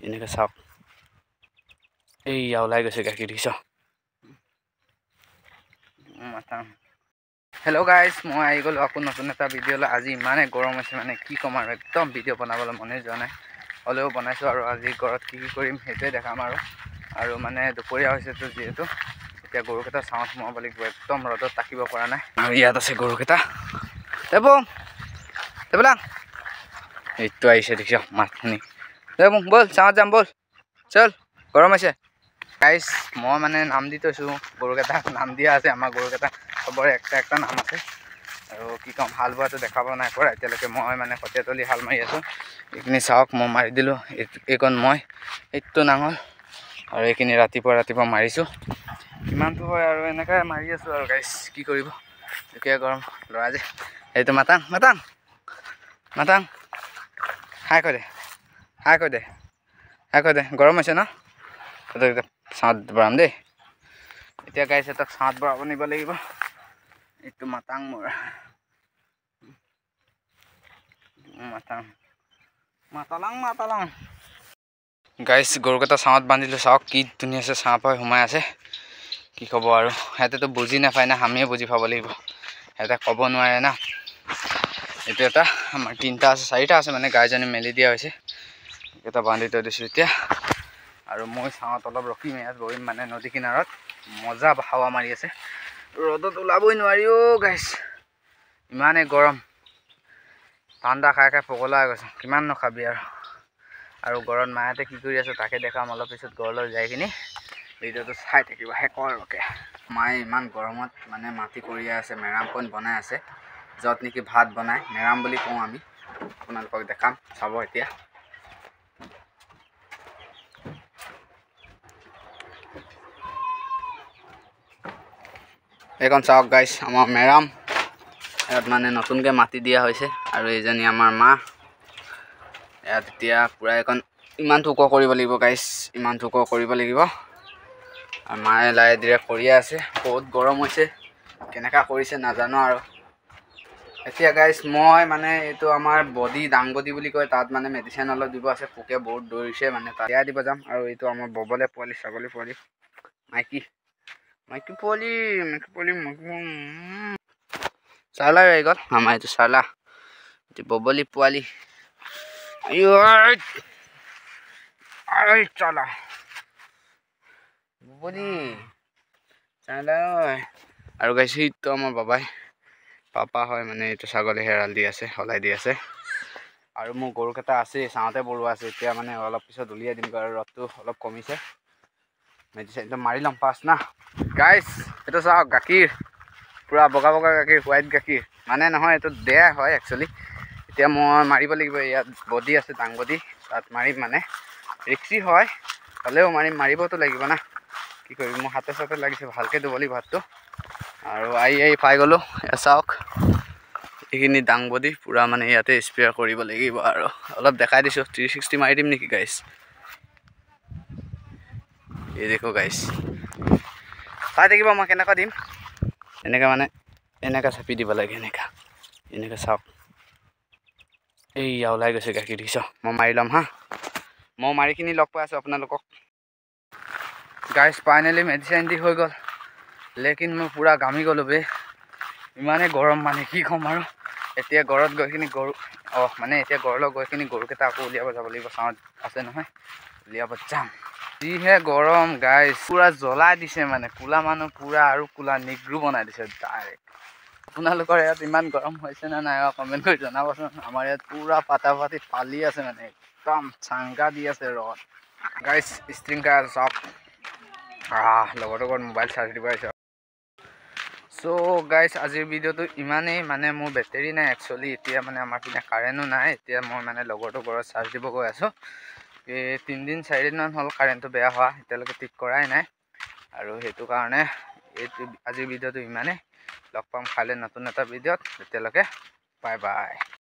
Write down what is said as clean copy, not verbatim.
এনেকৈ চাওক এইয়া ওলাই গৈছে গাখীৰ দেখিছ মাতা হেল্ল' গাইজ মই আহি গ'লোঁ আকৌ নতুন এটা ভিডিঅ'লৈ আজি ইমানেই গৰম হৈছে মানে কি ক'ম আৰু একদম ভিডিঅ' বনাবলৈ মনে যোৱা নাই হ'লেও বনাইছোঁ আৰু আজি ঘৰত কি কৰিম সেইটোৱে দেখাম আৰু মানে দুপৰীয়া হৈছেতো যিহেতু এতিয়া গৰুকেইটা ছাঁত সোমাব লাগিব একদম ৰ'দত থাকিব পৰা নাই আৰু ইয়াত আছে গৰুকেইটা দেবলা এইটো আহিছে দেখিছ মাতখিনি ব'ল ছাঁত যাম ব'ল চল গৰম হৈছে গাইজ মই মানে নাম দি থৈছোঁ গৰুকেইটাক নাম দিয়া আছে আমাৰ গৰুকেইটা চবৰে একটা নাম আছে আৰু কি ক'ম হাল বোৱাটো দেখাব নাই পৰা এতিয়ালৈকে মই মানে কঠীয়া তলি হাল মাৰি আছোঁ এইখিনি চাওক মই মাৰি দিলোঁ এইকণ মই এইটো নাঙল আৰু এইখিনি ৰাতিপুৱা মাৰিছোঁ কিমানটো হয় আৰু এনেকৈ মাৰি আছোঁ আৰু গাইজ কি কৰিব এতিয়া গৰম ল'ৰা যে এইটো মাতাং হাই কৈ দে গৰম হৈছে ন ছাঁত ভৰাম দেই এতিয়া গাইছ তাক ছাঁত ভৰাব নিব লাগিব এইটো মাতাং মোৰ মাতালাং গাইছ গৰুকেইটা ছাঁত বান্ধিলোঁ চাওক কি ধুনীয়াছে ছাঁ পাই সোমাই আছে কি ক'ব আৰু সিহঁতেতো বুজি নাপায় না আমিয়ে বুজি পাব লাগিব সিহঁতে ক'ব নোৱাৰে না এইটো এটা আমাৰ চাৰিটা আছে মানে গাইজনী মেলি দিয়া হৈছে এটা বান্ধি থৈ দিছোঁ এতিয়া আৰু মই ছাঁত অলপ ৰখিম ইয়াত বহিম মানে নদী কিনাৰত মজা হাৱা মাৰি আছে ৰ'দত ওলাবই নোৱাৰি অ' গাইছ ইমানেই গৰম ঠাণ্ডা খাই পগলা হৈ গৈছে কিমান খাবি আৰু ঘৰত মাহঁতে কি কৰি আছে তাকে দেখাম অলপ পিছত ঘৰলৈ যাই কিনি ভিডিঅ'টো চাই থাকিব শেষলৈকে মায়ে ইমান গৰমত মানে মাটি কঢ়িয়াই আছে মেৰামকণ বনাই আছে য'ত নেকি ভাত বনাই মেৰাম বুলি কওঁ আমি আপোনালোকক দেখাম চাব এতিয়া এইখন চাওক গাইছ আমাৰ মেৰাম ইয়াত মানে নতুনকৈ মাটি দিয়া হৈছে আৰু এইজনী আমাৰ মা ইয়াত এতিয়া পূৰা এখন ইমান ঠুক কৰিব লাগিব গাইছ ইমান ঠুক কৰিব লাগিব আৰু মায়ে লাহে ধীৰে কৰিয়ে আছে বহুত গৰম হৈছে কেনেকুৱা কৰিছে নাজানো আৰু এতিয়া গাইছ মই মানে এইটো আমাৰ দাংবডি বুলি কয় তাত মানে মেডিচিন অলপ দিব আছে পোকে বহুত দৌৰিছে মানে তাত দিয়া দিব যাম আৰু এইটো আমাৰ ববলে পোৱালি ছাগলী পোৱালি মাইকী পোৱালি চালা হৈ গ'ল আমাৰ এইটো চালা এইটো ববলি পোৱালি চালা ববলি চালা আৰু গাইছ এইটো আমাৰ পাপা হয় মানে এইটো ছাগলী হেৰাল দি আছে সলাই দি আছে আৰু মোৰ গৰুকেইটা আছে ছাঁতে বৰুৱা আছে এতিয়া মানে অলপ পিছত উলিয়াই দিম আৰু ৰ'দটো অলপ কমিছে মেডিচিনটো মাৰি ল'ম ফাৰ্ষ্ট না গাইছ এইটো চাওক গাখীৰ পূৰা বগা গাখীৰ হোৱাইট গাখীৰ মানে নহয় এইটো বেয়া হয় একচুৱেলি এতিয়া মই মাৰিব লাগিব ইয়াত বডি আছে দাংবডি তাত মাৰিম মানে ৰিক্সি হয় হ'লেও মাৰিবতো লাগিব না কি কৰিবি মোৰ হাতে চাতে লাগিছে ভালকৈ ধুব লাগিব ভাতটো আৰু আহি পাই গ'লোঁ চাওক এইখিনি দাংবডি পূৰা মানে ইয়াতে স্প্ৰে কৰিব লাগিব আৰু অলপ দেখাই দিছোঁ 360 মাৰি দিম নেকি গাইছ এই দেখো গাইছ চাই থাকিব মই কেনেকুৱা দিম এনেকৈ মানে এনেকৈ চাপি দিব লাগে এনেকৈ চাওক এইয়া ওলাই গৈছে গাখীৰ দেখিছ মই মাৰি ল'ম হা মই মাৰিখিনি লগ পাই আছোঁ আপোনালোকক গাইছ ফাইনেলি মেডিচিন দি হৈ গ'ল লেকিন মই পূৰা ঘামি গ'লোঁ বে ইমানেই গৰম মানে কি ক'ম আৰু এতিয়া ঘৰত গৈ কিনি এতিয়া ঘৰলৈ গৈ কিনি গৰুকেইটা আকৌ উলিয়াব যাব লাগিব ছাঁত আছে নহয় উলিয়াব যাম যিহে গৰম গাইছ পূৰা জ্বলাই দিছে মানে কোলা মানুহ পূৰা আৰু কোলা নিগ্ৰো বনাই দিছে ডাইৰেক্ট আপোনালোকৰ ইয়াত ইমান গৰম হৈছে নে নাই কমেণ্ট কৰি জনাবচোন আমাৰ ইয়াত পূৰা পাতি পালি আছে মানে একদম চাংগা দি আছে ৰ'দ গাইছ ষ্ট্ৰিং খাই আছে চাওক লগৰ মোবাইল চাৰ্জ দিব আহিছে চ' গাইছ আজিৰ ভিডিঅ'টো ইমানেই মানে মোৰ বেটেৰী নাই একচুৱেলি এতিয়া মানে আমাৰ পিনে কাৰেণ্টো নাই এতিয়া মই মানে লগৰটো ঘৰত চাৰ্জ দিব গৈ আছোঁ 3-4দিনমান হ'ল কাৰেণ্টটো বেয়া হোৱা এতিয়ালৈকে ঠিক কৰাই নাই আৰু সেইটো কাৰণে আজিৰ ভিডিঅ'টো ইমানেই লগ পাম খালে নতুন এটা ভিডিঅ'ত তেতিয়ালৈকে বাই বাই